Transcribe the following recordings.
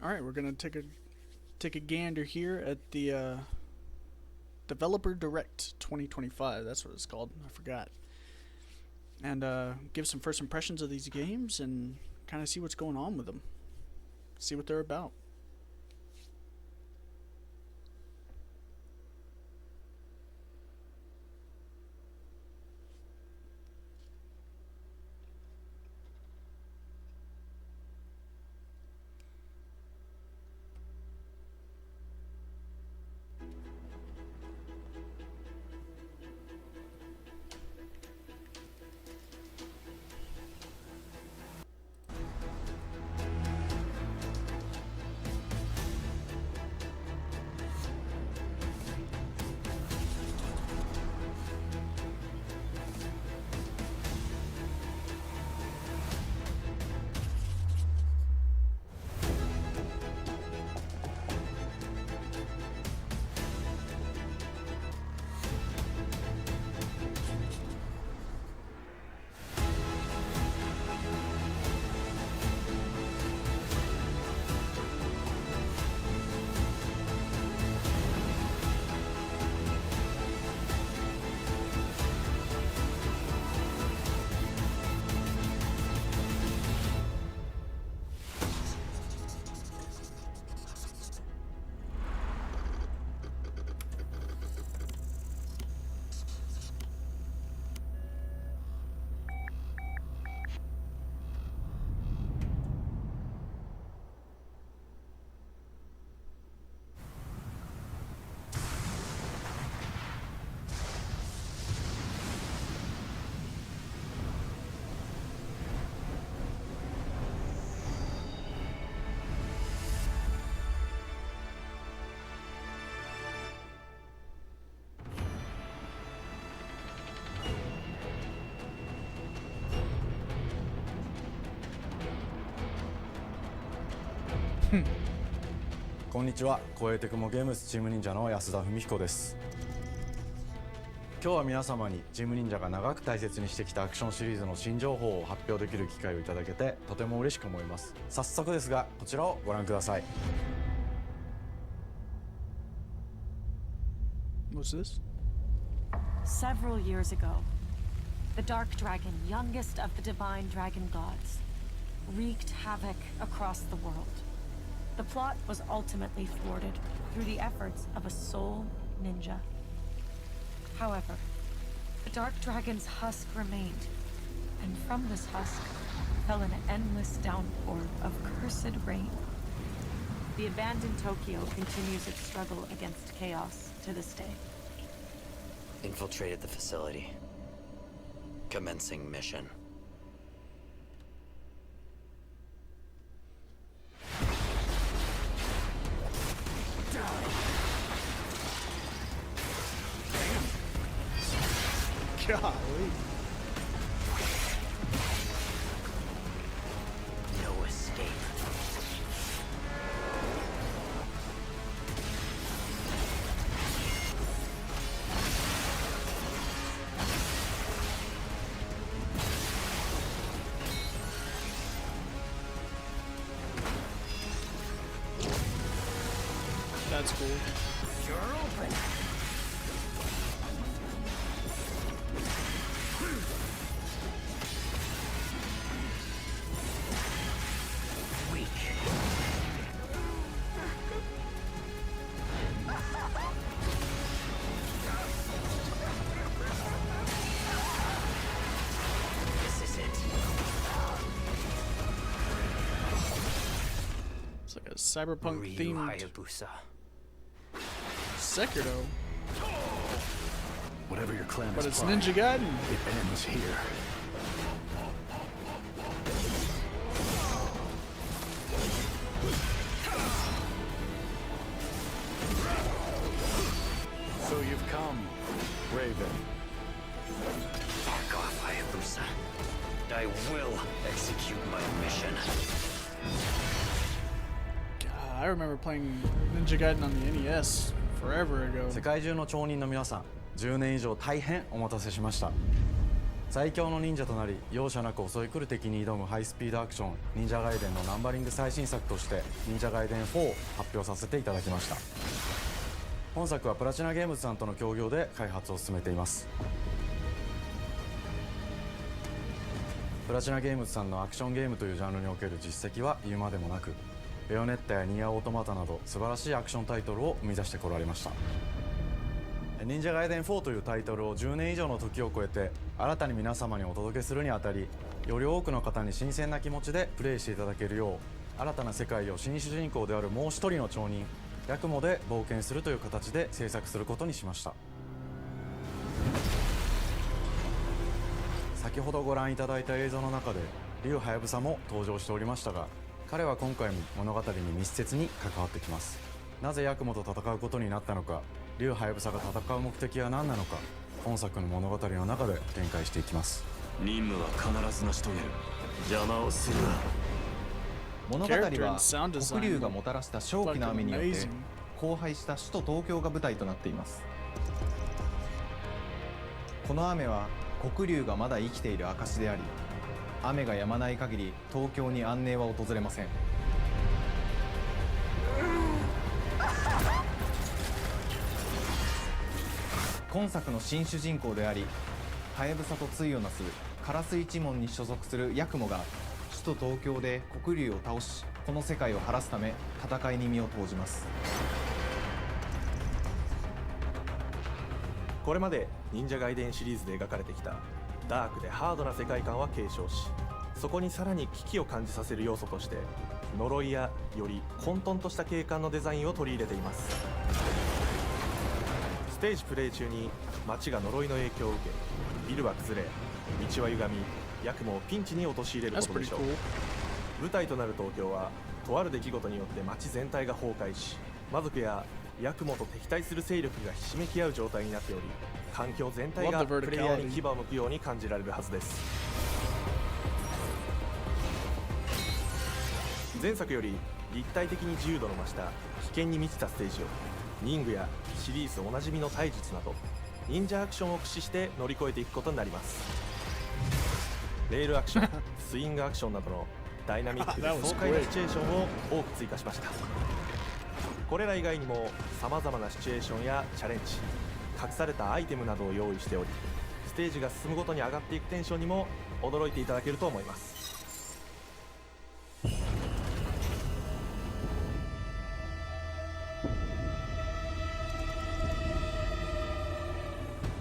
All right, we're gonna take a gander here at the Developer Direct 2025. That's what it's called. I forgot. And give some first impressions of these games and kind of see what's going on with them. See what they're about. Hmm. こんにちは、超えてくもゲームスチーム忍者の安田文彦です。今日は皆様にチーム忍者が長く大切にしてきたアクションシリーズの新情報を発表できる機会をいただけてとても嬉しく思います。早速ですがこちらをご覧ください。What's this? Several years ago, the Dark Dragon, youngest of the divine dragon gods, wreaked havoc across the world. The plot was ultimately thwarted through the efforts of a sole ninja. However, the Dark Dragon's husk remained, and from this husk fell an endless downpour of cursed rain. The abandoned Tokyo continues its struggle against chaos to this day. Infiltrated the facility. Commencing mission. Golly. No escape. That's cool. You're open. Weak. This is it. It's like a cyberpunk Ryu themed Hayabusa. Sekiro, Whatever your clan but is it's plotting, Ninja Gaiden. it ends here. So you've come, Raven. Back off, Hayabusa. I will execute my mission. God, I remember playing Ninja Gaiden on the NES forever ago. 世界中の町人の皆さん、10年以上大変お待たせしました。最強の忍者となり容赦なく襲い来る敵に挑むハイスピードアクション忍者ガイデンのナンバリング最新作として忍者ガイデン4を発表させていただきました。本作はプラチナゲームズさんとの協業で開発を進めています。プラチナゲームズさんのアクションゲームというジャンルにおける実績は言うまでもなく、ベヨネッタやニアオートマタなど素晴らしいアクションタイトルを生み出してこられました。忍者ガイデン4というタイトルを10年以上の時を超えて新たに皆様にお届けするにあたり、より多くの方に新鮮な気持ちでプレイしていただけるよう、新たな世界を新主人公であるもう一人の町人ヤクモで冒険するという形で制作することにしました。先ほどご覧いただいた映像の中で竜はやぶさも登場しておりましたが、彼は今回も物語に密接に関わってきます。なぜヤクモと戦うことになったのか、竜はやぶさが戦う目的は何なのか、本作の物語の中で展開していきます。任務は必ず成し遂げる。邪魔をするな。物語 Character and は sound 黒 design 竜がもたらした正気の雨によって Fucking amazing. 荒廃した首都東京が舞台となっています。この雨は黒竜がまだ生きている証であり、雨が止まない限り東京に安寧は訪れません。今作の新主人公であり、はやぶさと対をなす烏一門に所属するヤクモが首都東京で黒竜を倒し、この世界を晴らすため戦いに身を投じます。これまで忍者ガイデンシリーズで描かれてきたダークでハードな世界観は継承し、そこにさらに危機を感じさせる要素として呪いやより混沌とした景観のデザインを取り入れています。ステージプレイ中に街が呪いの影響を受け、ビルは崩れ、道は歪み、ヤクモをピンチに陥れるこ That's とで pretty しょう。 cool. 舞台となる東京はとある出来事によって街全体が崩壊し、魔族やヤクモと敵対する勢力がひしめき合う状態になっており、環境全体が Love the プレイヤーに verticality. 牙を向くように感じられるはずです。前作より立体的に自由度の増した危険に満ちたステージを忍具やシリーズおなじみの体術など忍者アクションを駆使して乗り越えていくことになります。レールアクション、スイングアクションなどのダイナミックで That was 爽快なシチュエーションを多く追加しました。これら以外にも様々なシチュエーションやチャレンジ、隠されたアイテムなどを用意しており、ステージが進むごとに上がっていくテンションにも驚いていただけると思います。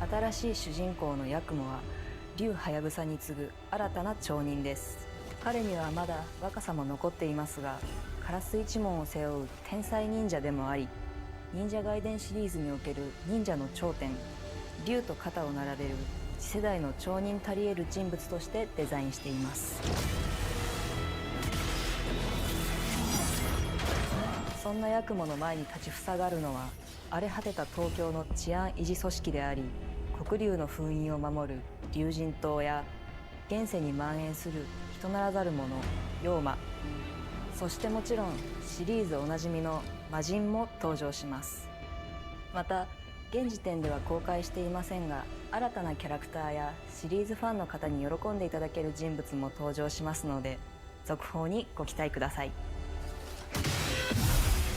新しい主人公のヤクモは竜はやぶさに次ぐ新たな町人です。彼にはまだ若さも残っていますが、烏一門を背負う天才忍者でもあり、忍者ガイデンシリーズにおける忍者の頂点、竜と肩を並べる次世代の町人たり得る人物としてデザインしています。そんなヤクモの前に立ちふさがるのは荒れ果てた東京の治安維持組織であり、黒竜の封印を守る竜神島や現世に蔓延する人ならざる者妖魔、そしてもちろんシリーズおなじみの魔人も登場します。また現時点では公開していませんが、新たなキャラクターやシリーズファンの方に喜んでいただける人物も登場しますので、続報にご期待ください。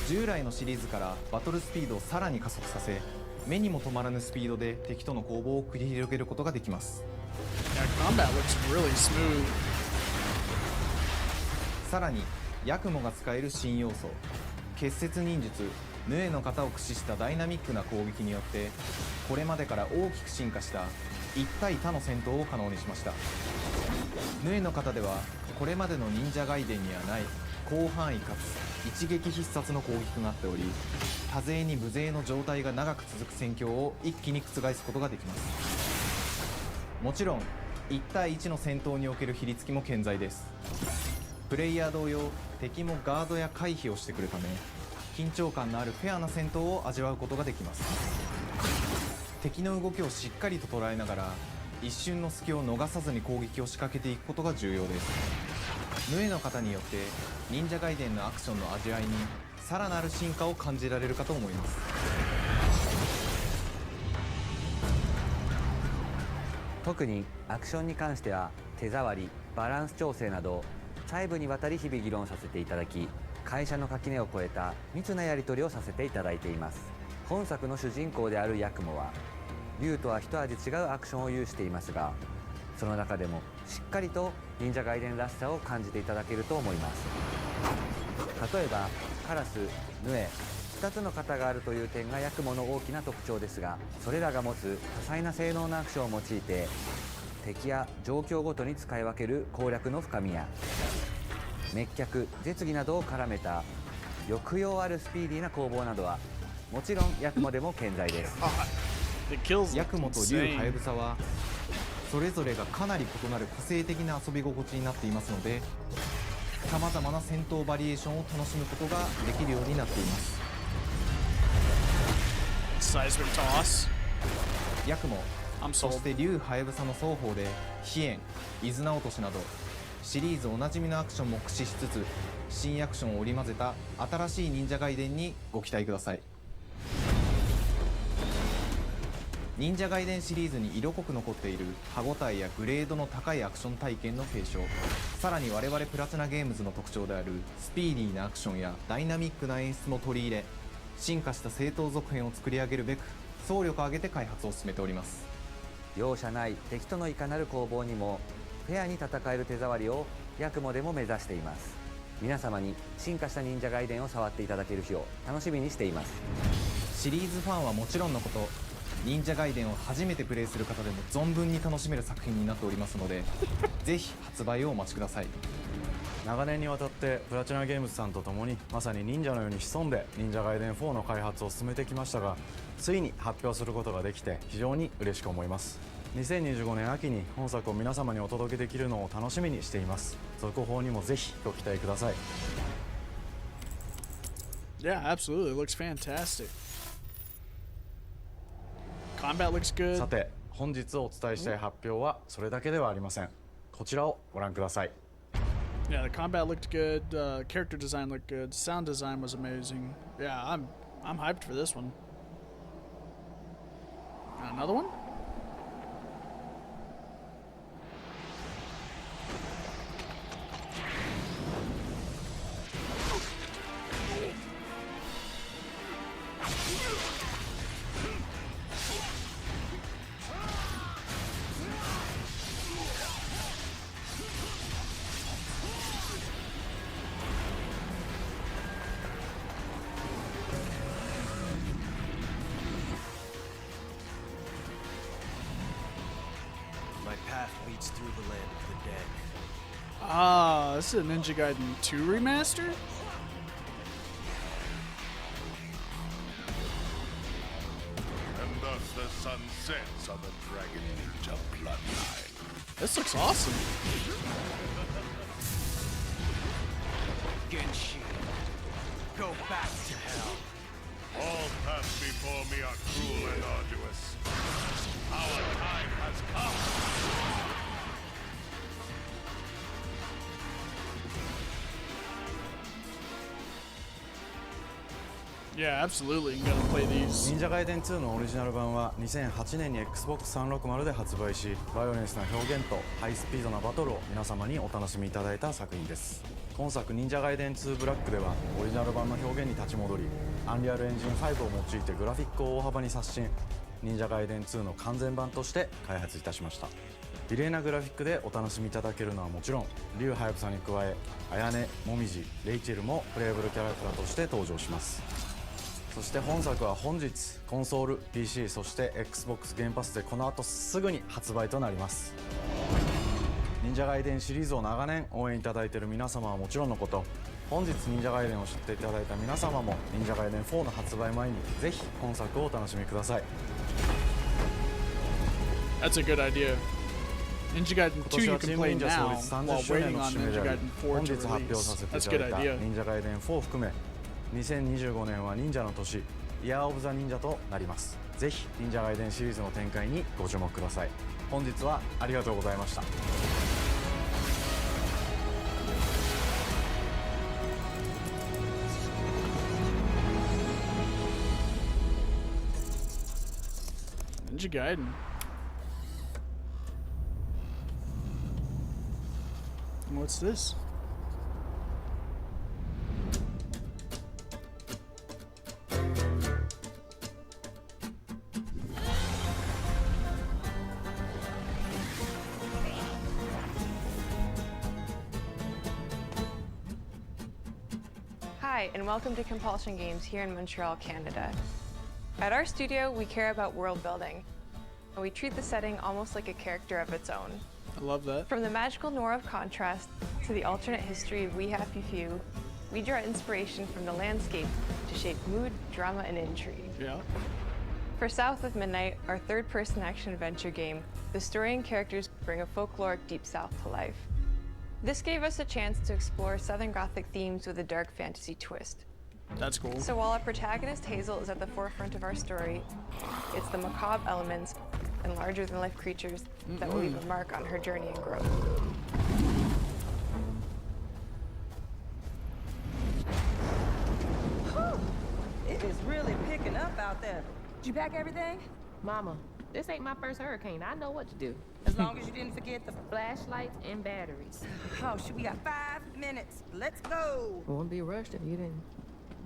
従来のシリーズからバトルスピードをさらに加速させ、目にも止まらぬスピードで敵との攻防を繰り広げることができます。 Yeah, combat looks really smooth. さらにヤクモが使える新要素、結節忍術ヌエの型を駆使したダイナミックな攻撃によって、これまでから大きく進化した1対他の戦闘を可能にしました。ヌエの型ではこれまでの忍者ガイデンにはない広範囲かつ一撃必殺の攻撃となっており、多勢に無勢の状態が長く続く戦況を一気に覆すことができます。もちろん1対1の戦闘における比率付きも健在です。プレイヤー同様、敵もガードや回避をしてくるため、緊張感のあるフェアな戦闘を味わうことができます。敵の動きをしっかりと捉えながら、一瞬の隙を逃さずに攻撃を仕掛けていくことが重要です。ヌエの方によって忍者ガイデンのアクションの味わいにさらなる進化を感じられるかと思います。特にアクションに関しては手触り、バランス調整など細部にわたり日々議論させていただき、会社の垣根を越えた密なやり取りをさせていただいています。本作の主人公であるヤクモは竜とは一味違うアクションを有していますが、その中でもしっかりと忍者ガイデンらしさを感じていただけると思います。例えばカラス、ヌエ、2つの型があるという点がヤクモの大きな特徴ですが、それらが持つ多彩な性能のアクションを用いて敵や状況ごとに使い分ける攻略の深みや、滅却、絶技などを絡めた抑揚あるスピーディーな攻防などはもちろんヤクモでも健在です。ヤクモと竜ハヤブサはそれぞれがかなり異なる個性的な遊び心地になっていますので、さまざまな戦闘バリエーションを楽しむことができるようになっています。ヤクモ、そして竜ハヤブサの双方で飛燕、伊豆名落としなどシリーズおなじみのアクションも駆使しつつ、新アクションを織り交ぜた新しい忍者ガイデンにご期待ください。忍者ガイデンシリーズに色濃く残っている歯ごたえやグレードの高いアクション体験の継承、さらに我々プラチナゲームズの特徴であるスピーディーなアクションやダイナミックな演出も取り入れ、進化した正当続編を作り上げるべく総力を挙げて開発を進めております。容赦ない敵とのいかなる攻防にもフェアに戦える手触りをヤクモでも目指しています。皆様に進化した忍者ガイデンを触っていただける日を楽しみにしています。シリーズファンはもちろんのこと、忍者ガイデンを初めてプレイする方でも存分に楽しめる作品になっておりますのでぜひ発売をお待ちください。長年にわたってプラチナゲームズさんと共にまさに忍者のように潜んで忍者ガイデン4の開発を進めてきましたが、ついに発表することができて非常に嬉しく思います。2025年秋に本作を皆様にお届けできるのを楽しみにしています。続報にもぜひご期待ください。 Yeah, absolutely. It looks fantastic. Combat looks good. さて本日お伝えしたい発表はそれだけではありません。こちらをご覧ください。 Yeah, the combat looked good. Character design looked good. Sound design was amazing. Yeah, I'm hyped for this one. Another one? My path leads through the land of the dead. Ah, this is a Ninja Gaiden 2 remaster? And thus the sun sets on the Dragon Ninja bloodline. This looks awesome. Genshi, go back to hell. All paths before me are cruel and arduous. Our time has come. Yeah, absolutely. You gotta play these. 忍者ガイデン2のオリジナル版は2008年に Xbox360 で発売し、バイオレンスな表現とハイスピードなバトルを皆様にお楽しみいただいた作品です。今作忍者ガイデン2ブラックではオリジナル版の表現に立ち戻り、アンリアルエンジン5を用いてグラフィックを大幅に刷新、忍者ガイデン2の完全版として開発いたしました。綺麗なグラフィックでお楽しみいただけるのはもちろん、竜ハヤブサに加え綾音、もみじ、レイチェルもプレイブルキャラクターとして登場します。そして本作は本日コンソール、 PC、 そして XBOX ゲームパスでこの後すぐに発売となります。忍者ガイデンシリーズを長年応援いただいている皆様はもちろんのこと、本日忍者ガイデンを知っていただいた皆様も忍者ガイデン4の発売前にぜひ本作をお楽しみください。 That's a good idea. Ninja Gaiden 今 2 年 you はチ can ーム play 忍者創 now 立 while 30周年 waiting の on 節目 Ninja であり、 Gaiden 4本 to 日発表 release. させて That's い a た good だいた idea. 忍者ガイデン4を含め2025年は忍者の年、イヤーオブザ忍者となります。ぜひ忍者ガイデンシリーズの展開にご注目ください。本日はありがとうございました。Ninja Gaiden. What's this? Hi, and welcome to Compulsion Games here in Montreal, Canada. At our studio, we care about world building, and we treat the setting almost like a character of its own. I love that. From the magical noir of contrast to the alternate history of We Happy Few, we draw inspiration from the landscape to shape mood, drama, and intrigue. Yeah. For South of Midnight, our third-person action-adventure game, the story and characters bring a folkloric Deep South to life. This gave us a chance to explore Southern Gothic themes with a dark fantasy twist. That's cool. So while our protagonist Hazel is at the forefront of our story, it's the macabre elements and larger-than-life creatures that will leave a mark on her journey and growth. Whew. It is really picking up out there. Did you pack everything? Mama, this ain't my first hurricane. I know what to do. As long as you didn't forget the Flashlights and batteries. Oh, shoot, we got 5 minutes. Let's go. Won't be rushed if you didn't.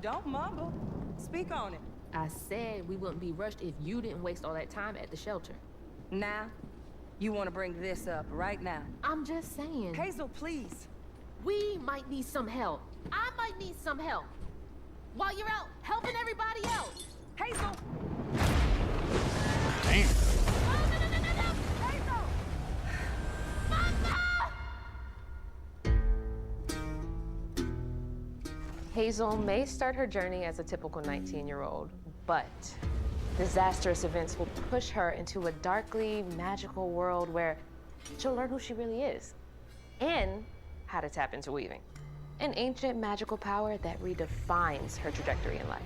Don't mumble. Speak on it. I said we wouldn't be rushed if you didn't waste all that time at the shelter. Now, you want to bring this up right now. I'm just saying. Hazel, please. We might need some help. I might need some help. While you're out helping everybody else. Hazel! Damn. Hazel may start her journey as a typical 19-year-old, but disastrous events will push her into a darkly magical world where she'll learn who she really is and how to tap into weaving, an ancient magical power that redefines her trajectory in life.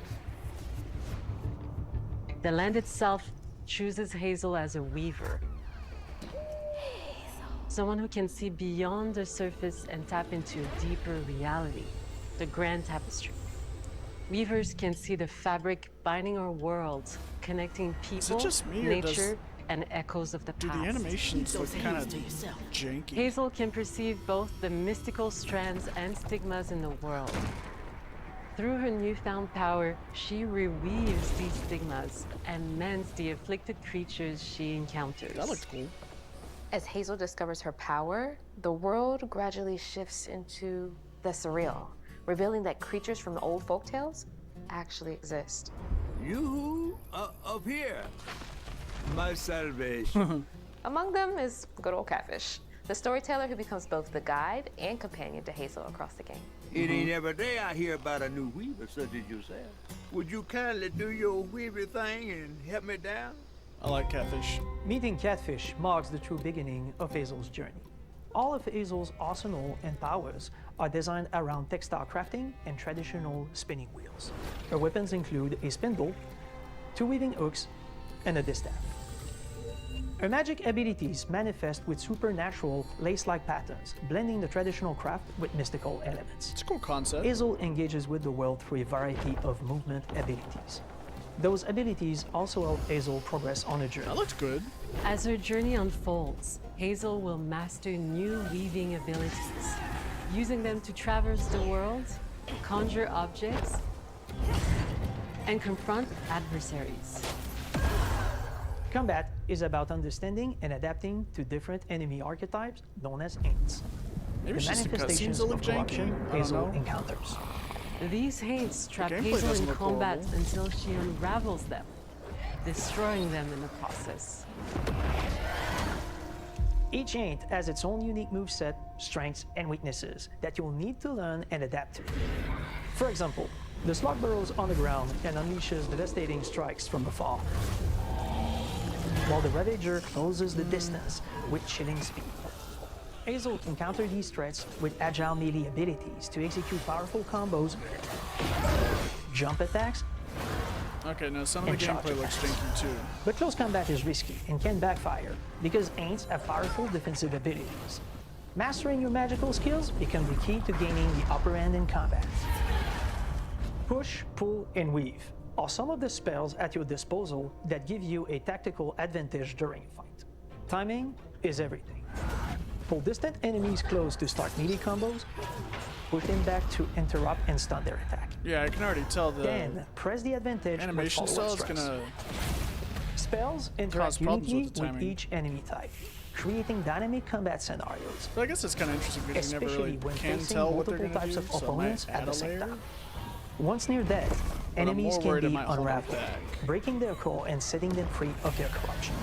The land itself chooses Hazel as a weaver. Someone who can see beyond the surface and tap into a deeper reality, the grand tapestry. Weavers can see the fabric binding our world, connecting people, just me, or nature, and echoes of the Do past. the animations look kind of janky? Hazel can perceive both the mystical strands and stigmas in the world. Through her newfound power, she reweaves these stigmas and mends the afflicted creatures she encounters. That looks cool. As Hazel discovers her power, the world gradually shifts into the surreal, revealing that creatures from the old folktales actually exist. You up here, my salvation. Among them is good old Catfish, the storyteller who becomes both the guide and companion to Hazel across the game. It ain't every day I hear about a new weaver such as yourself. Would you kindly do your weaver thing and help me down? I like Catfish. Meeting Catfish marks the true beginning of Hazel's journey. All of Hazel's arsenal and powers are designed around textile crafting and traditional spinning wheels. Her weapons include a spindle, 2 weaving hooks, and a distaff. Her magic abilities manifest with supernatural lace-like patterns, blending the traditional craft with mystical elements. It's a cool concept. Hazel engages with the world through a variety of movement abilities. Those abilities also help Hazel progress on a journey. That looks good. As her journey unfolds, Hazel will master new weaving abilities, using them to traverse the world, conjure objects, and confront adversaries. Combat is about understanding and adapting to different enemy archetypes known as Aints. Maybe The it's just the manifestations cutscenes that look of corruption janky. I don't Hazel know. encounters. These hates trap gameplay Hazel doesn't in look combat horrible. until she unravels them, destroying them in the process. Each Aint has its own unique moveset, strengths, and weaknesses that you'll need to learn and adapt to. For example, the slug burrows on the ground and unleashes devastating strikes from afar, while the Ravager closes the distance with chilling speed. Hazel can counter these threats with agile melee abilities to execute powerful combos, jump attacks, Okay, now some of the and charge gameplay looks attacks. janky too. But close combat is risky and can backfire because Aints have powerful defensive abilities. Mastering your magical skills become the key to gaining the upper hand in combat. Push, pull, and weave are some of the spells at your disposal that give you a tactical advantage during a fight. Timing is everything. Pull distant enemies close to start melee combos. Push them back to interrupt and stun their attack. Yeah, I can already tell the Then press the advantage animation with style follow-up is strikes. gonna Spells cause interact problems uniquely with the with timing. each enemy type, creating dynamic combat scenarios. But I guess it's kind of interesting because you never Especially really when can facing tell what they're multiple gonna types do. of So I opponents might at add the a same layer. time. Once near death, But I'm enemies more can worried it be might hold them unraveled, back. breaking their core and setting them free of their corruption,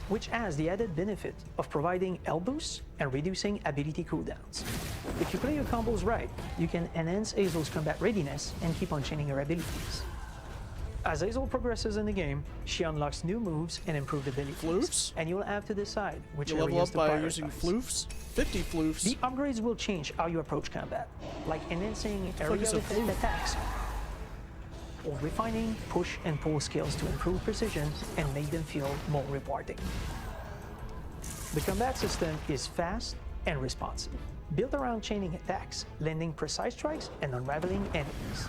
which has the added benefit of providing health boosts and reducing ability cooldowns. If you play your combos right, you can enhance Hazel's combat readiness and keep on chaining her abilities. As Hazel progresses in the game, she unlocks new moves and improved abilities. Floofs? And you'll have to decide which You level areas up to by prioritize. using floofs. 50 floofs. The upgrades will change how you approach combat, like enhancing fuck area is a defense floof? attacks, or refining push and pull skills to improve precision and make them feel more rewarding. The combat system is fast and responsive, built around chaining attacks, landing precise strikes, and unraveling enemies.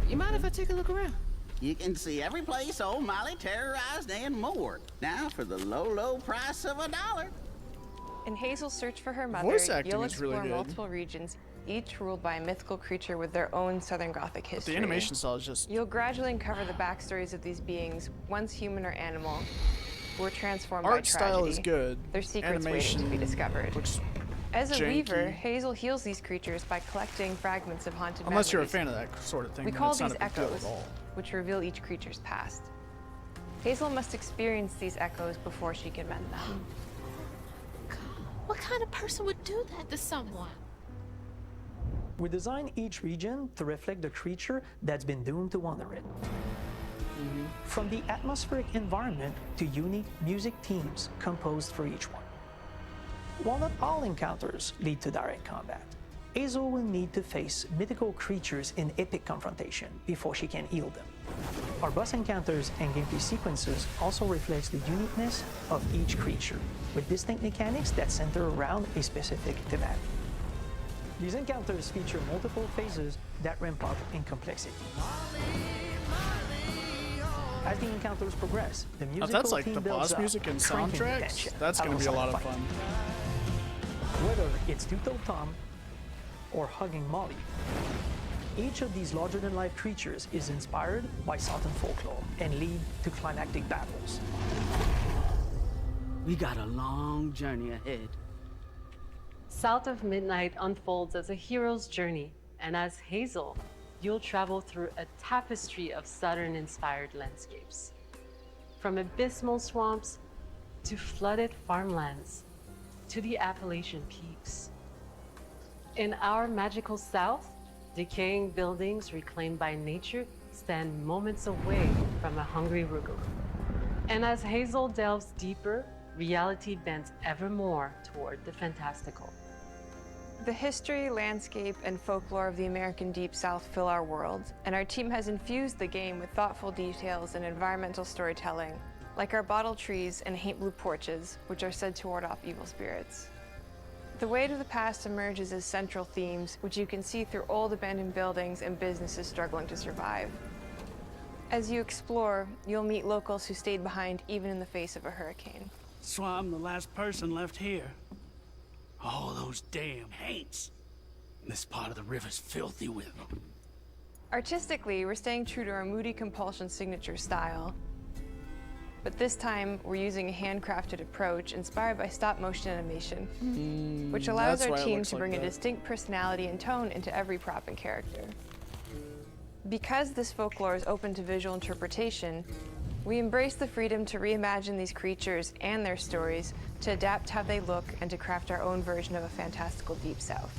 You mind if I take a look around? You can see every place old Molly terrorized and more. Now for the low, low price of $1. In Hazel's search for her mother, Voice acting you'll is really explore good. multiple regions, each ruled by a mythical creature with their own Southern Gothic But history. the animation style is just You'll gradually uncover the backstories of these beings, once human or animal, who were transformed by art tragedy. style is good. Their secrets Animation waiting to be discovered. looks As a janky. weaver, Hazel heals these creatures by collecting fragments of haunted Unless you're a memories. fan of that sort of thing, We then call it's not these a big deal echoes, at all. which reveal each creature's past. Hazel must experience these echoes before she can mend them. What kind of person would do that to someone? We design each region to reflect the creature that's been doomed to wander it. From the atmospheric environment to unique music themes composed for each one. While not all encounters lead to direct combat, Hazel will need to face mythical creatures in epic confrontation before she can heal them. Our boss encounters and gameplay sequences also reflects the uniqueness of each creature, with distinct mechanics that center around a specific thematic. These encounters feature multiple phases that ramp up in complexity. As the encounters progress, the musical If that's like theme the builds boss up, music and cranking the soundtracks, tension that's gonna be a alongside lot of the fight. fun. Whether it's Two-Toed Tom or hugging Molly, each of these larger-than-life creatures is inspired by Southern folklore and lead to climactic battles. We got a long journey ahead. South of Midnight unfolds as a hero's journey, and as Hazel, you'll travel through a tapestry of Southern-inspired landscapes. From abysmal swamps to flooded farmlands to the Appalachian peaks. In our magical South, decaying buildings reclaimed by nature stand moments away from a hungry Rugal. And as Hazel delves deeper, reality bends ever more toward the fantastical. The history, landscape, and folklore of the American Deep South fill our world, and our team has infused the game with thoughtful details and environmental storytelling, like our bottle trees and haint blue porches, which are said to ward off evil spirits. The weight of the past emerges as central themes, which you can see through old abandoned buildings and businesses struggling to survive. As you explore, you'll meet locals who stayed behind even in the face of a hurricane. So I'm the last person left here. All those damn haints. This part of the river's filthy with them. Artistically, we're staying true to our moody compulsion signature style. But this time, we're using a handcrafted approach inspired by stop-motion animation, which allows that's our why it team looks to like bring a that. distinct personality and tone into every prop and character. Because this folklore is open to visual interpretation, we embrace the freedom to reimagine these creatures and their stories, to adapt how they look, and to craft our own version of a fantastical Deep South.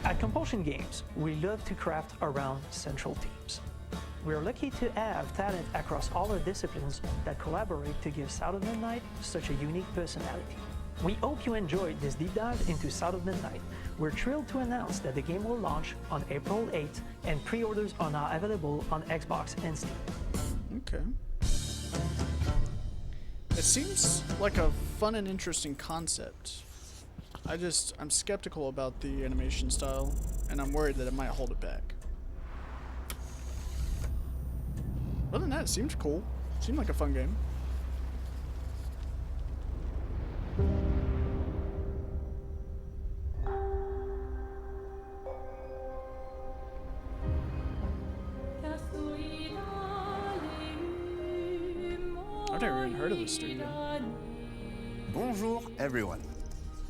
At Compulsion Games, we love to craft around central themes. We're lucky to have talent across all our disciplines that collaborate to give South of Midnight such a unique personality. We hope you enjoyed this deep dive into South of Midnight. We're thrilled to announce that the game will launch on April 8th, and pre-orders are now available on Xbox and Steam. Okay. It seems like a fun and interesting concept. I'm skeptical about the animation style, and I'm worried that it might hold it back. Other than that, it seemed cool. Seemed like a fun game. I've never even heard of this studio. Bonjour everyone.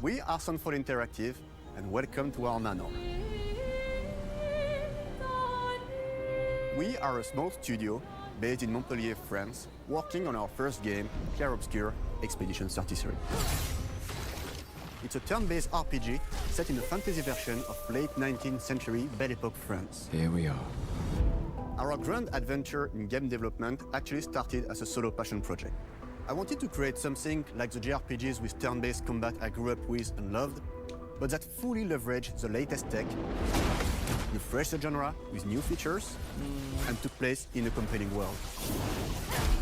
We are Sunfall Interactive and welcome to our manor. We are a small studio based in Montpellier, France, working on our first game, Clair Obscur Expedition 33. It's a turn-based RPG set in a fantasy version of late 19th century Belle Epoque France. Here we are. Our grand adventure in game development actually started as a solo passion project. I wanted to create something like the JRPGs with turn-based combat I grew up with and loved, but that fully leveraged the latest tech, refreshed the genre with new features, and took place in a compelling world.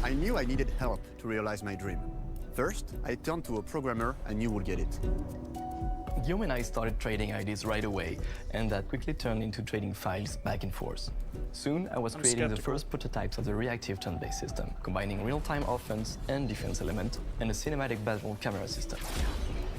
I knew I needed help to realize my dream. First, I turned to a programmer I knew would get it. Guillaume and I started trading ideas right away, and that quickly turned into trading files back and forth. Soon, I was creating the first prototypes of the reactive turn-based system, combining real-time offense and defense element, and a cinematic battle camera system.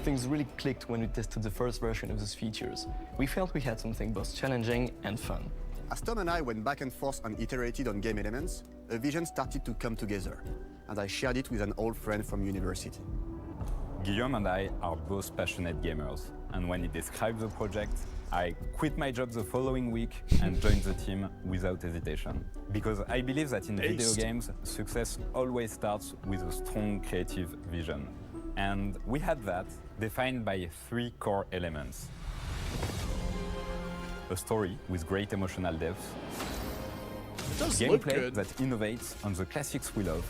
Things really clicked when we tested the first version of those features. We felt we had something both challenging and fun. As Tom and I went back and forth and iterated on game elements, a vision started to come together, and I shared it with an old friend from university. Guillaume and I are both passionate gamers, and when he described the project, I quit my job the following week and joined the team without hesitation. Because I believe that in video games, success always starts with a strong creative vision. And we had that, defined by 3 core elements. A story with great emotional depth, gameplay that innovates on the classics we love,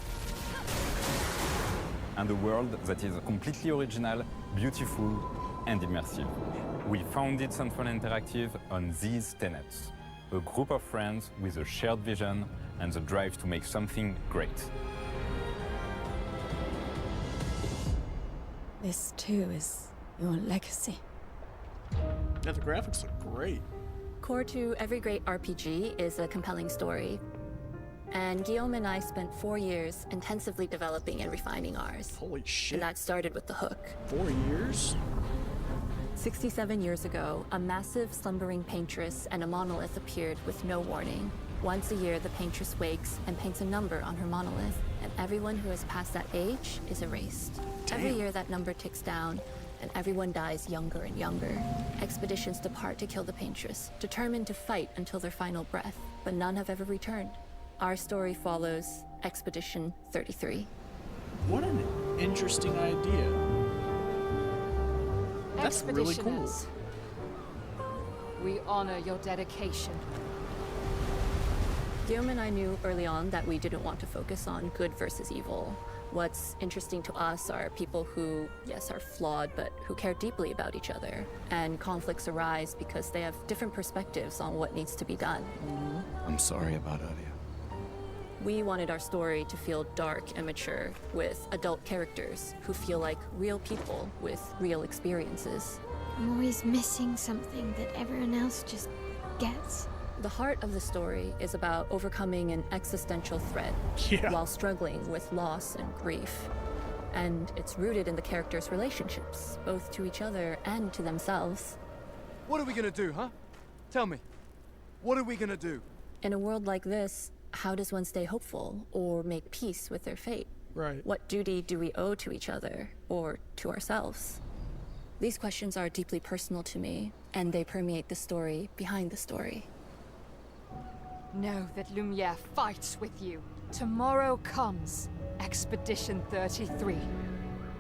and a world that is completely original, beautiful, and immersive. We founded Sunfall Interactive on these tenets. A group of friends with a shared vision and the drive to make something great. This too is your legacy. Yeah, the graphics look great. Core to every great RPG is a compelling story. And Guillaume and I spent 4 years intensively developing and refining ours. Holy shit. And that started with the hook. 4 years? 67 years ago, a massive slumbering paintress and a monolith appeared with no warning. Once a year, the paintress wakes and paints a number on her monolith, and everyone who has passed that age is erased. Every year, that number ticks down, and everyone dies younger and younger. Expeditions depart to kill the paintress, determined to fight until their final breath, but none have ever returned. Our story follows Expedition 33. What an interesting idea. That's really cool. Expeditioners, we honor your dedication. Guillaume and I knew early on that we didn't want to focus on good versus evil. What's interesting to us are people who, yes, are flawed, but who care deeply about each other. And conflicts arise because they have different perspectives on what needs to be done. I'm sorry about earlier. We wanted our story to feel dark and mature, with adult characters who feel like real people with real experiences. I'm always missing something that everyone else just gets. The heart of the story is about overcoming an existential threat while struggling with loss and grief. And it's rooted in the characters' relationships, both to each other and to themselves. What are we gonna do, huh? Tell me. What are we gonna do? In a world like this, how does one stay hopeful or make peace with their fate? Right. What duty do we owe to each other or to ourselves? These questions are deeply personal to me, and they permeate the story behind the story. Know that Lumiere fights with you. Tomorrow comes Expedition 33.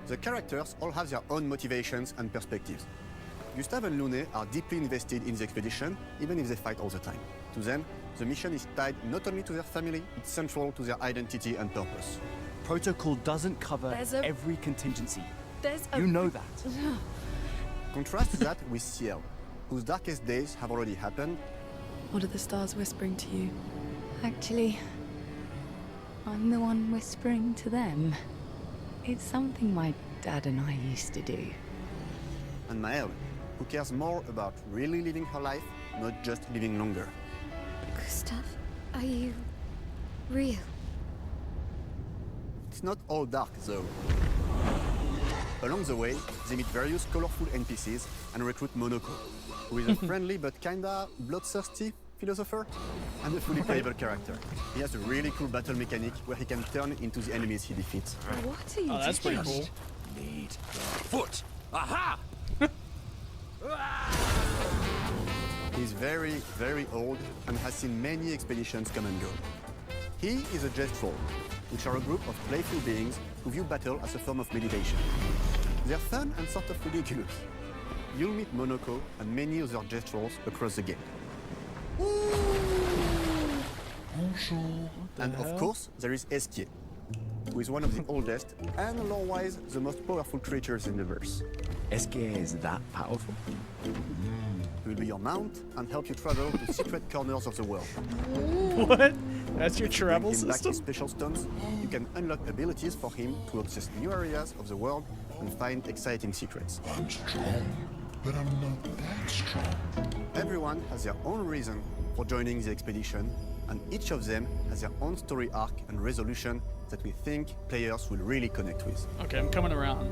The characters all have their own motivations and perspectives. Gustave and Lune are deeply invested in the expedition, even if they fight all the time. To them, the mission is tied not only to their family, it's central to their identity and purpose. Protocol doesn't cover every contingency. You know that. Contrast that with Ciel, whose darkest days have already happened. What are the stars whispering to you? Actually, I'm the one whispering to them. It's something my dad and I used to do. And Maëlle, who cares more about really living her life, not just living longer. Gustave, are you real? It's not all dark, though. Along the way, they meet various colorful NPCs and recruit Monoko, who is a friendly but kinda bloodthirsty philosopher and a fully playable character. He has a really cool battle mechanic where he can turn into the enemies he defeats. What are you doing? That's pretty cool. Need foot. Aha! He's very, very old and has seen many expeditions come and go. He is a Gestrol, which are a group of playful beings who view battle as a form of meditation. They're fun and sort of ridiculous. You'll meet Monoko and many other Gestrols across the game. And of course, there is Esquier, who is one of the oldest and lore-wise the most powerful creatures in the verse. Esquier is that powerful? He will be your mount and help you travel to secret corners of the world. What? That's your travel system? Back his system? special stones, you can unlock abilities for him to access new areas of the world and find exciting secrets. I'm strong, but I'm not that strong. Everyone has their own reason for joining the expedition, and each of them has their own story arc and resolution that we think players will really connect with. Okay, I'm coming around.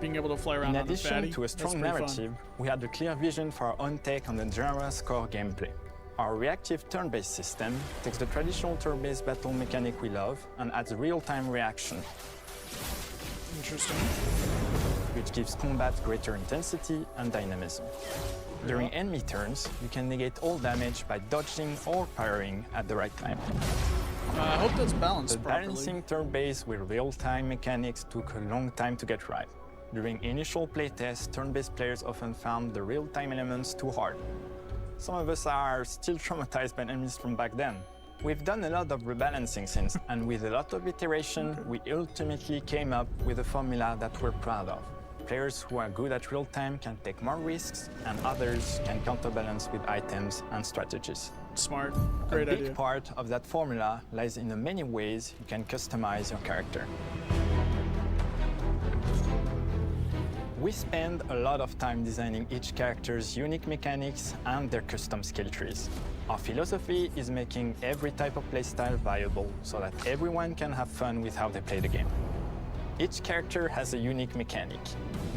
Being able to fly around In on a addition fatty, to a that's strong pretty fun. narrative, we had a clear vision for our own take on the genre's core gameplay. Our reactive turn-based system takes the traditional turn-based battle mechanic we love and adds a real-time reaction. Interesting. Which gives combat greater intensity and dynamism. During enemy turns, you can negate all damage by dodging or parrying at the right time. I hope that's balanced The properly. balancing turn-based with real-time mechanics took a long time to get right. During initial playtests, turn-based players often found the real-time elements too hard. Some of us are still traumatized by enemies from back then. We've done a lot of rebalancing since, and with a lot of iteration, we ultimately came up with a formula that we're proud of. Players who are good at real-time can take more risks, and others can counterbalance with items and strategies. Smart. Great idea. A big idea. part of that formula lies in the many ways you can customize your character. We spend a lot of time designing each character's unique mechanics and their custom skill trees. Our philosophy is making every type of playstyle viable so that everyone can have fun with how they play the game. Each character has a unique mechanic.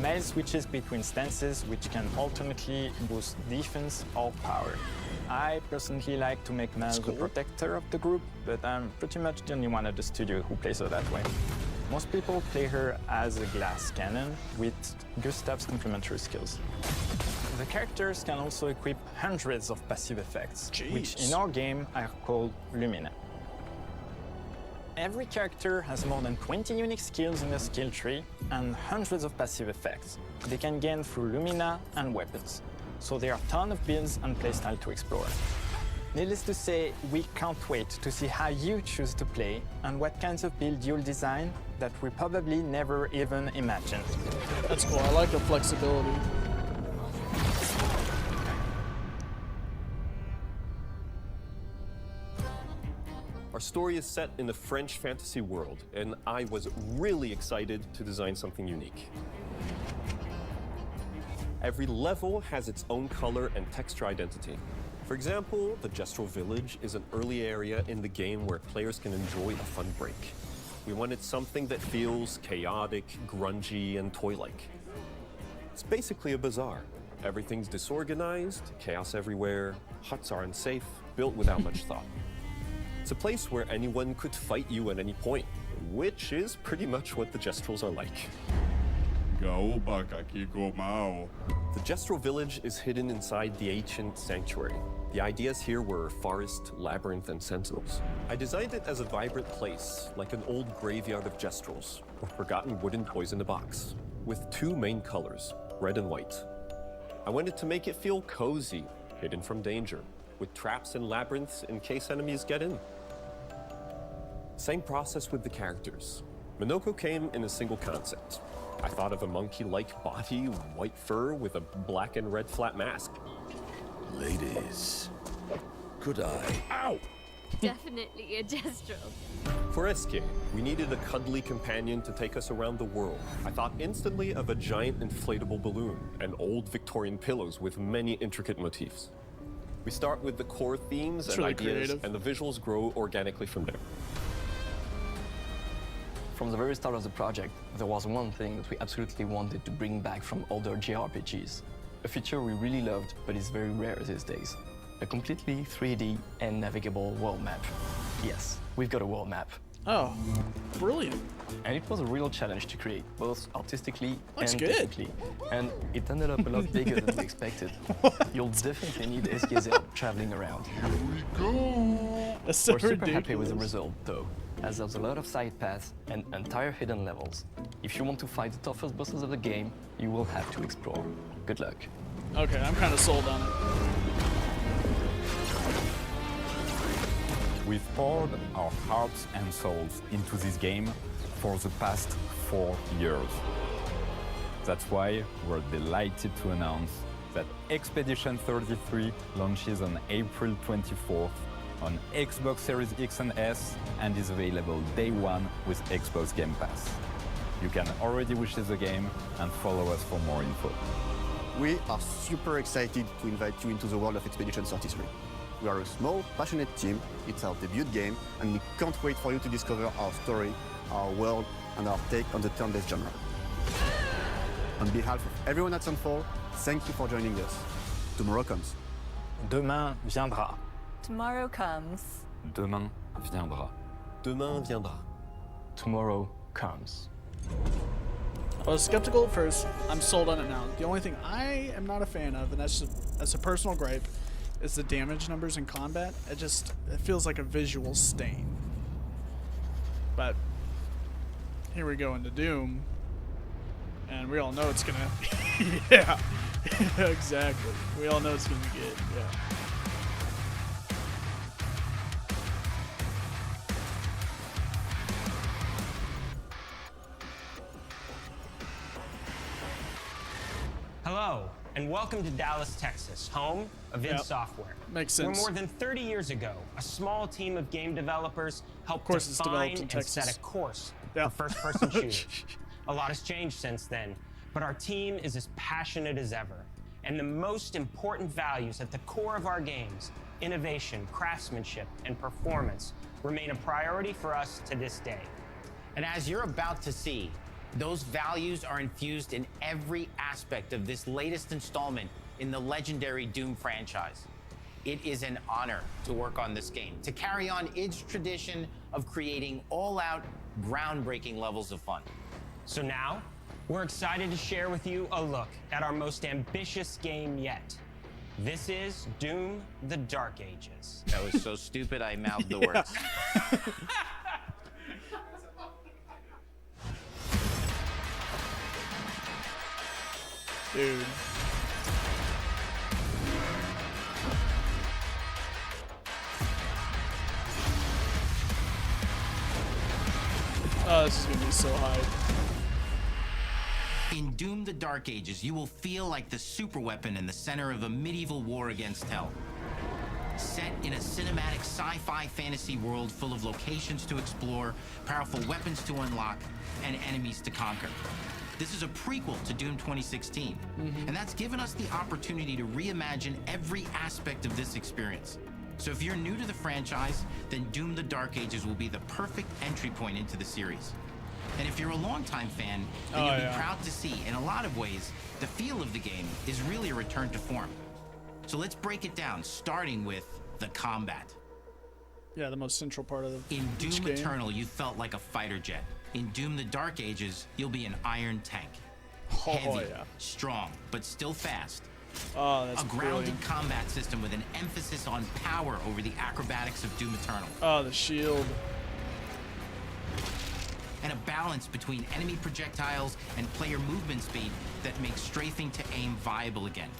Mel switches between stances which can alternately boost defense or power. I personally like to make Mel the protector of the group, but I'm pretty much the only one at the studio who plays her that way. Most people play her as a glass cannon with Gustav's complementary skills. The characters can also equip hundreds of passive effects, which in our game are called Lumina. Every character has more than 20 unique skills in the skill tree and hundreds of passive effects they can gain through Lumina and weapons. So there are a ton of builds and playstyle to explore. Needless to say, we can't wait to see how you choose to play and what kinds of build you'll design that we probably never even imagined. That's cool. I like the flexibility. Our story is set in the French fantasy world, and I was really excited to design something unique. Every level has its own color and texture identity. For example, the Gestrol Village is an early area in the game where players can enjoy a fun break. We wanted something that feels chaotic, grungy, and toy-like. It's basically a bazaar. Everything's disorganized, chaos everywhere, huts are unsafe, built without much thought. It's a place where anyone could fight you at any point, which is pretty much what the Gestrols are like. The Gestrol village is hidden inside the ancient sanctuary. The ideas here were forest, labyrinth, and sentinels. I designed it as a vibrant place, like an old graveyard of Gestrols, or forgotten wooden toys in a box, with two main colors, red and white. I wanted to make it feel cozy, hidden from danger, with traps and labyrinths in case enemies get in. Same process with the characters. Monoko came in a single concept. I thought of a monkey-like body, white fur with a black and red flat mask. Ladies, could I? Ow! Definitely a Gestrol. For Escape, we needed a cuddly companion to take us around the world. I thought instantly of a giant inflatable balloon and old Victorian pillows with many intricate motifs. We start with the core themes and really ideas, creative. and the visuals grow organically from there. From the very start of the project, there was one thing that we absolutely wanted to bring back from older JRPGs. A feature we really loved, but is very rare these days. A completely 3D and navigable world map. Yes, we've got a world map. Oh, brilliant. And it was a real challenge to create, both artistically Looks and good. technically. And it ended up a lot bigger than we expected. You'll definitely need SK's help traveling around. Here we go. That's so We're super ridiculous. happy with the result, though, as there's a lot of side paths and entire hidden levels. If you want to fight the toughest bosses of the game, you will have to explore. Good luck. Okay, I'm kind of sold on it. We've poured our hearts and souls into this game for the past 4 years. That's why we're delighted to announce that Expedition 33 launches on April 24th on Xbox Series X and S and is available day one with Xbox Game Pass. You can already wishlist the game and follow us for more info. We are super excited to invite you into the world of Expedition 33. We are a small, passionate team, it's our debut game, and we can't wait for you to discover our story, our world, and our take on the turn-based genre. On behalf of everyone at Sunfall, thank you for joining us. Tomorrow comes. Demain viendra. Tomorrow comes. Demain viendra. Demain viendra. Tomorrow comes. I was skeptical at first. I'm sold on it now. The only thing I am not a fan of, and that's a personal gripe, is the damage numbers in combat. It feels like a visual stain. But here we go into Doom, and we all know it's gonna. Yeah, exactly. We all know it's gonna be good. Yeah. Hello, and welcome to Dallas, Texas, home of id Software. Makes Where sense. more than 30 years ago, a small team of game developers helped course it's define developed in and Texas. set a course for first-person shooters. A lot has changed since then, but our team is as passionate as ever. And the most important values at the core of our games, innovation, craftsmanship, and performance, remain a priority for us to this day. And as you're about to see, those values are infused in every aspect of this latest installment in the legendary Doom franchise. It is an honor to work on this game, to carry on id's tradition of creating all-out, groundbreaking levels of fun. So now, we're excited to share with you a look at our most ambitious game yet. This is Doom: The Dark Ages. That was so stupid I mouthed the words. Dude. Oh, this is gonna be so high. In Doom: The Dark Ages, you will feel like the superweapon in the center of a medieval war against hell. Set in a cinematic sci-fi fantasy world full of locations to explore, powerful weapons to unlock, and enemies to conquer. This is a prequel to Doom 2016, and that's given us the opportunity to reimagine every aspect of this experience. So if you're new to the franchise, then Doom: The Dark Ages will be the perfect entry point into the series. And if you're a longtime fan, then you'll be proud to see, in a lot of ways, the feel of the game is really a return to form. So let's break it down, starting with the combat. Yeah, the most central part of In each Doom game. Eternal, you felt like a fighter jet. In Doom: The Dark Ages, you'll be an iron tank. Oh, Heavy, yeah. strong, but still fast. Oh, that's a grounded brilliant. combat system with an emphasis on power over the acrobatics of Doom Eternal. Oh, the shield. And a balance between enemy projectiles and player movement speed that makes strafing to aim viable again,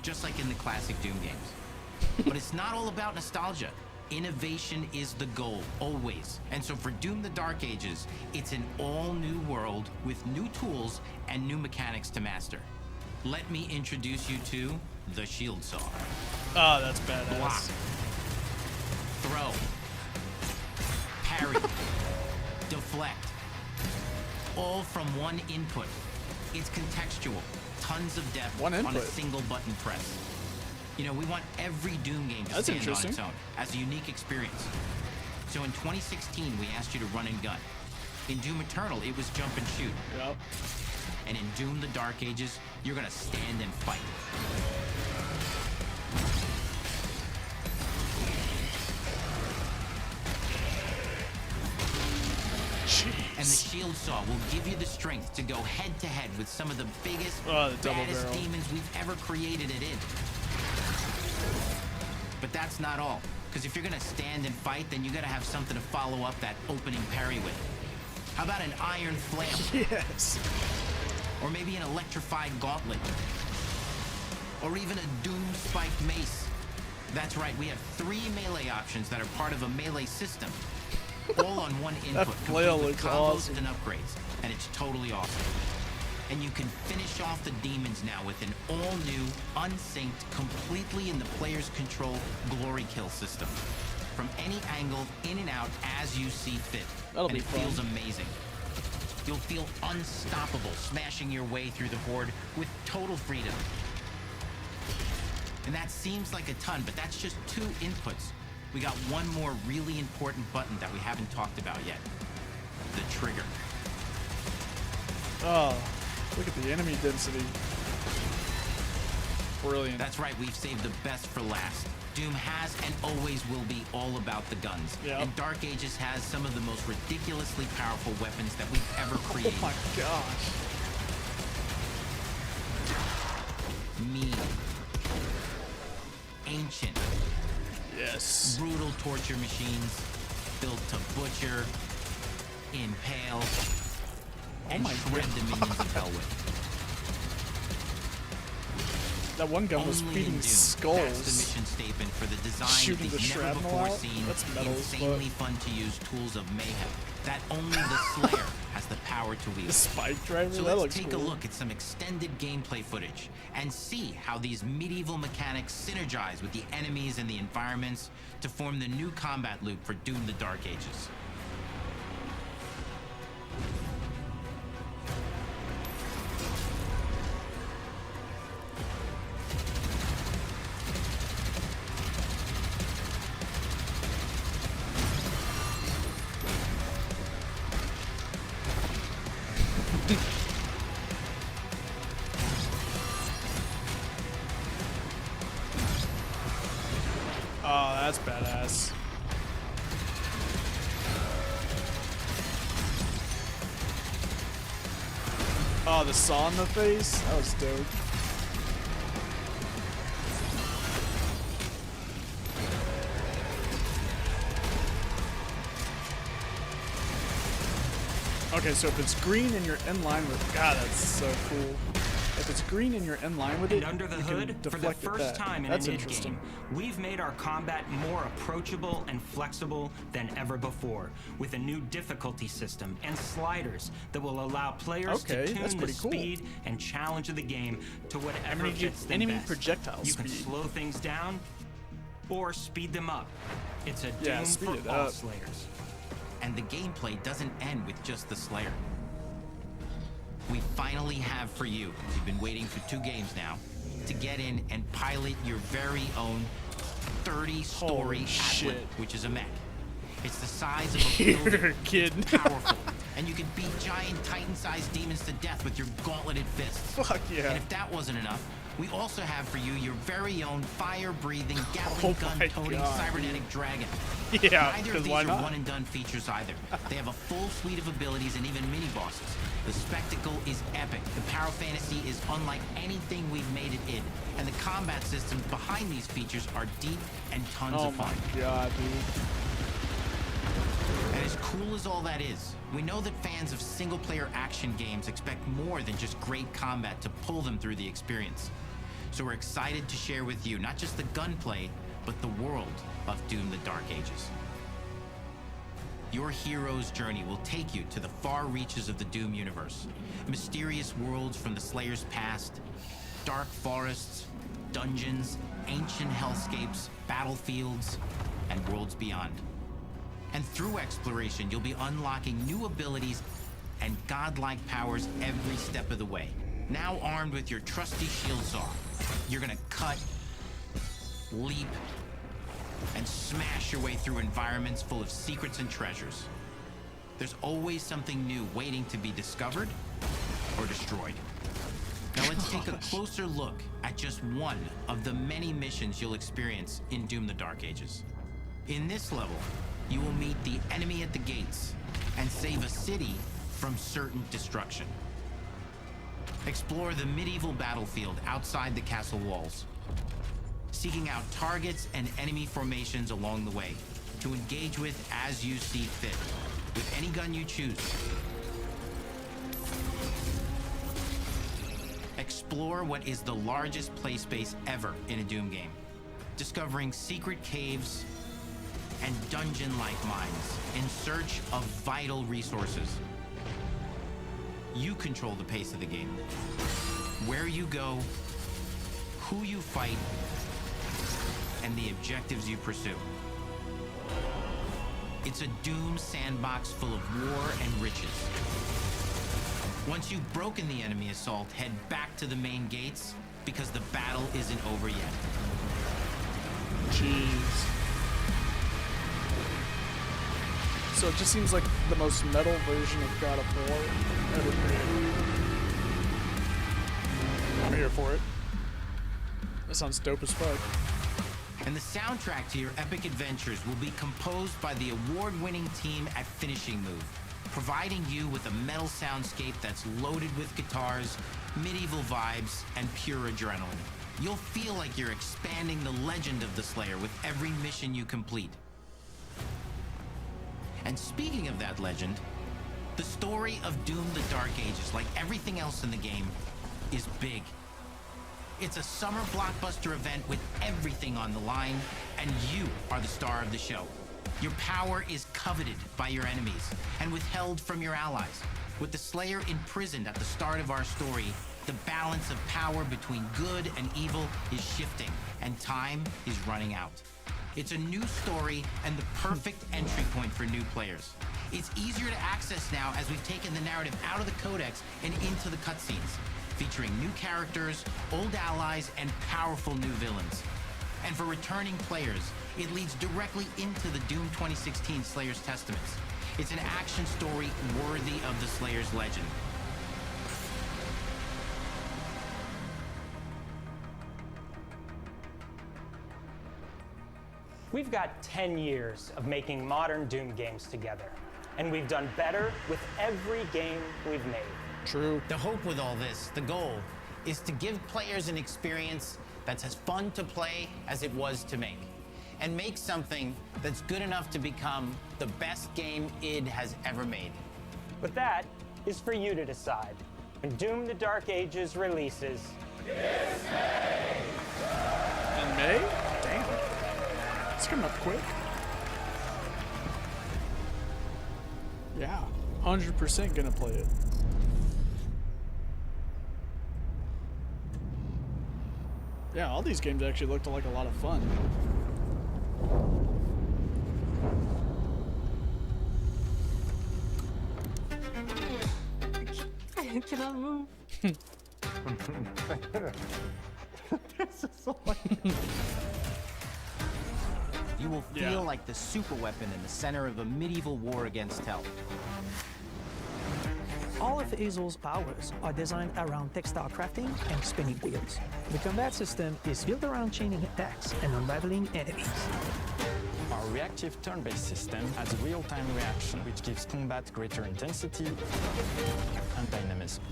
just like in the classic Doom games. But it's not all about nostalgia. Innovation is the goal, always. And so for Doom: The Dark Ages, it's an all-new world with new tools and new mechanics to master. Let me introduce you to the Shield Saw. Oh, that's badass. Block. Throw. Parry. Deflect. All from one input. It's contextual. Tons of depth on a input. single button press. You know, we want every Doom game to That's stand on interesting. its own as a unique experience. So in 2016, we asked you to run and gun. In Doom Eternal, it was jump and shoot. Yep. And in Doom the Dark Ages, you're gonna stand and fight. Jeez. And the shield saw will give you the strength to go head to head with some of the biggest, the double baddest barrel. demons we've ever created it in. But that's not all. Because if you're gonna stand and fight, then you gotta have something to follow up that opening parry with. How about an iron flail? Yes. Or maybe an electrified gauntlet. Or even a doom spiked mace. That's right, we have 3 melee options that are part of a melee system. All on one input, flail complete with looks combos awesome. and upgrades. And it's totally awesome. And you can finish off the demons now with an all-new, unsynced, completely in the player's control glory kill system. From any angle, in and out, as you see fit. That'll and be it fun. feels amazing. You'll feel unstoppable smashing your way through the horde with total freedom. And that seems like a ton, but that's just 2 inputs. We got one more really important button that we haven't talked about yet. The trigger. Oh, look at the enemy density. Brilliant. That's right, we've saved the best for last. Doom has and always will be all about the guns. Yep. And Dark Ages has some of the most ridiculously powerful weapons that we've ever created. Oh my gosh. Mean. Ancient. Yes. Brutal torture machines built to butcher, impale, and shred the minions of hell with. That one gun was Only in feeding Doom. skulls. That's the mission statement for the design Shooting of the these shrapnel never-before out? seen, That's metal as fuck. insanely fun-to-use tools of mayhem that only the Slayer has the power to wield. The spike driver? So That let's looks take cool. a look at some extended gameplay footage and see how these medieval mechanics synergize with the enemies and the environments to form the new combat loop for Doom the Dark Ages. Oh, that's badass. Oh, the saw in the face? That was dope. Okay, so if it's green and you're in line with... God, that's so cool. If it's green and you're in line with it, And under the you hood, can for the deflect it first back. time in That's a NID interesting. game, we've made our combat more approachable and flexible than ever before, with a new difficulty system and sliders that will allow players Okay, to that's tune the pretty cool. speed and challenge of the game to whatever Enemy- fits them enemy best. projectile You can speed. slow things down or speed them up. It's a Yeah, Doom speed for it all up. Slayers. And the gameplay doesn't end with just the Slayer. We finally have for you, you've been waiting for 2 games now, to get in and pilot your very own 30-story Holy shit. Atlas, which is a mech. It's the size of a building. You're kidding. Powerful. And you can beat giant Titan-sized demons to death with your gauntleted fists. Fuck yeah. And if that wasn't enough, we also have for you your very own fire-breathing, Gatling Oh my gun-toting God. cybernetic dragon. Yeah, Neither of 'cause these why are not? one-and-done features either. They have a full suite of abilities and even mini-bosses. The spectacle is epic. The Power Fantasy is unlike anything we've made it in. And the combat systems behind these features are deep and tons Oh of fun. my god, dude. And as cool as all that is, we know that fans of single-player action games expect more than just great combat to pull them through the experience. So we're excited to share with you not just the gunplay, but the world of Doom the Dark Ages. Your hero's journey will take you to the far reaches of the Doom universe. Mysterious worlds from the Slayer's past, dark forests, dungeons, ancient hellscapes, battlefields, and worlds beyond. And through exploration, you'll be unlocking new abilities and godlike powers every step of the way. Now armed with your trusty shield saw, you're gonna cut, leap, and smash your way through environments full of secrets and treasures. There's always something new waiting to be discovered or destroyed. Now let's take a closer look at just one of the many missions you'll experience in Doom: The Dark Ages. In this level, you will meet the enemy at the gates and save a city from certain destruction. Explore the medieval battlefield outside the castle walls, seeking out targets and enemy formations along the way to engage with as you see fit, with any gun you choose. Explore what is the largest play space ever in a Doom game, discovering secret caves and dungeon-like mines in search of vital resources. You control the pace of the game, where you go, who you fight, and the objectives you pursue. It's a Doom sandbox full of war and riches. Once you've broken the enemy assault, head back to the main gates because the battle isn't over yet. Jeez. So it just seems like the most metal version of God of War ever created. I'm here for it. That sounds dope as fuck. And the soundtrack to your epic adventures will be composed by the award-winning team at Finishing Move, providing you with a metal soundscape that's loaded with guitars, medieval vibes, and pure adrenaline. You'll feel like you're expanding the legend of the Slayer with every mission you complete. And speaking of that legend, the story of Doom: The Dark Ages, like everything else in the game, is big. It's a summer blockbuster event with everything on the line, and you are the star of the show. Your power is coveted by your enemies and withheld from your allies. With the Slayer imprisoned at the start of our story, the balance of power between good and evil is shifting, and time is running out. It's a new story and the perfect entry point for new players. It's easier to access now as we've taken the narrative out of the codex and into the cutscenes, featuring new characters, old allies, and powerful new villains. And for returning players, it leads directly into the Doom 2016 Slayer's Testaments. It's an action story worthy of the Slayer's legend. We've got 10 years of making modern Doom games together, and we've done better with every game we've made. True. The hope with all this, the goal, is to give players an experience that's as fun to play as it was to make, and make something that's good enough to become the best game id has ever made. But that is for you to decide. When Doom: The Dark Ages releases... In May? Damn. It's coming up quick. Yeah, 100% gonna play it. Yeah, all these games actually looked like a lot of fun. I cannot move. This is so You will feel like the super weapon in the center of a medieval war against hell. All of Hazel's powers are designed around textile crafting and spinning wheels. The combat system is built around chaining attacks and unraveling enemies. Our reactive turn-based system has real-time reaction, which gives combat greater intensity and dynamism.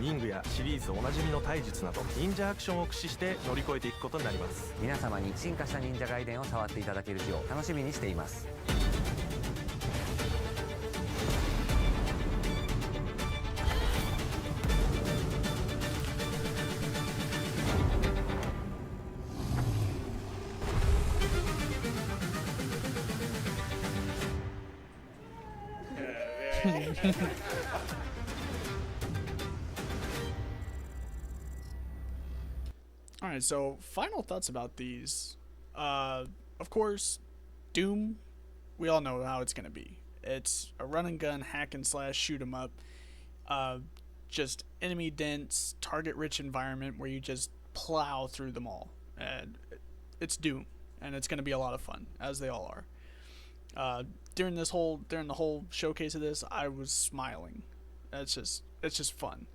忍具やシリーズおなじみの体術など忍者アクションを駆使して乗り越えていくことになります。皆様に進化した忍者ガイデンを触っていただける日を楽しみにしています。Alright, so final thoughts about these. Of course, Doom, we all know how it's going to be. It's a run and gun, hack and slash, shoot 'em up. Just enemy dense, target rich environment where you just plow through them all. And it's Doom, and it's going to be a lot of fun, as they all are. During the whole showcase of this, I was smiling. It's just fun.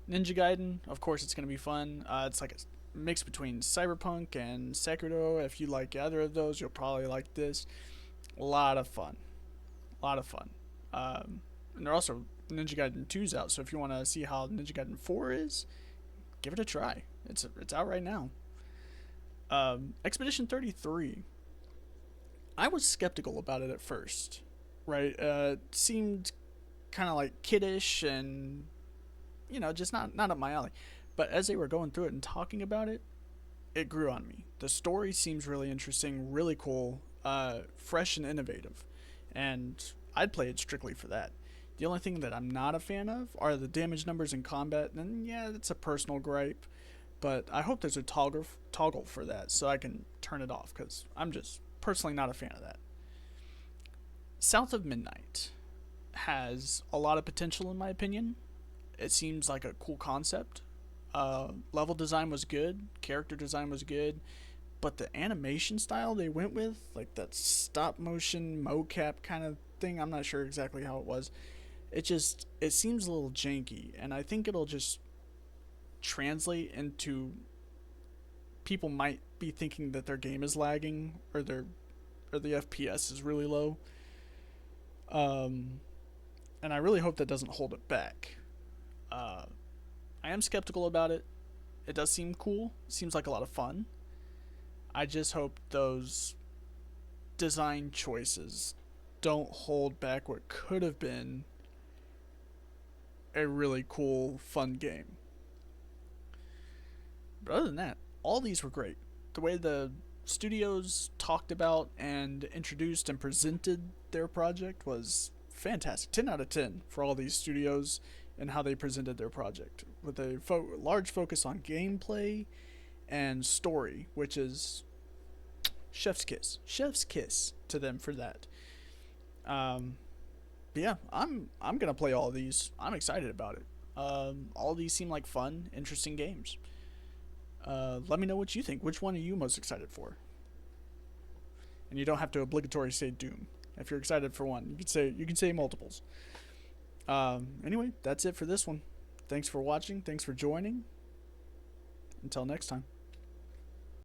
Ninja Gaiden, of course, it's gonna be fun. It's like a mix between Cyberpunk and Sekiro. If you like either of those, you'll probably like this. A lot of fun. And they're also Ninja Gaiden 2's out, so if you want to see how Ninja Gaiden 4 is, give it a try. It's out right now. Expedition 33. I was skeptical about it at first, right? It seemed kind of like kiddish and, just not up my alley. But as they were going through it and talking about it, it grew on me. The story seems really interesting, really cool, fresh and innovative. And I'd play it strictly for that. The only thing that I'm not a fan of are the damage numbers in combat. And yeah, that's a personal gripe. But I hope there's a toggle for that so I can turn it off, because I'm just personally not a fan of that. South of Midnight has a lot of potential in my opinion. It seems like a cool concept. Level design was good, character design was good, but the animation style they went with, like that stop motion mocap kind of thing, I'm not sure exactly how it was. It seems a little janky, and I think it'll just translate into people might be thinking that their game is lagging or the FPS is really low. And I really hope that doesn't hold it back. I am skeptical about it. It does seem cool. Seems like a lot of fun. I just hope those design choices don't hold back what could have been a really cool, fun game. But other than that, all these were great. The way the studios talked about and introduced and presented their project was fantastic. 10 out of 10 for all these studios and how they presented their project, with a large focus on gameplay and story, which is chef's kiss to them for that. But yeah, I'm gonna play all of these. I'm excited about it. All of these seem like fun, interesting games. Let me know what you think. Which one are you most excited for? And you don't have to obligatory say Doom. If you're excited for one, you can say multiples. Anyway, that's it for this one. Thanks for watching. Thanks for joining. Until next time.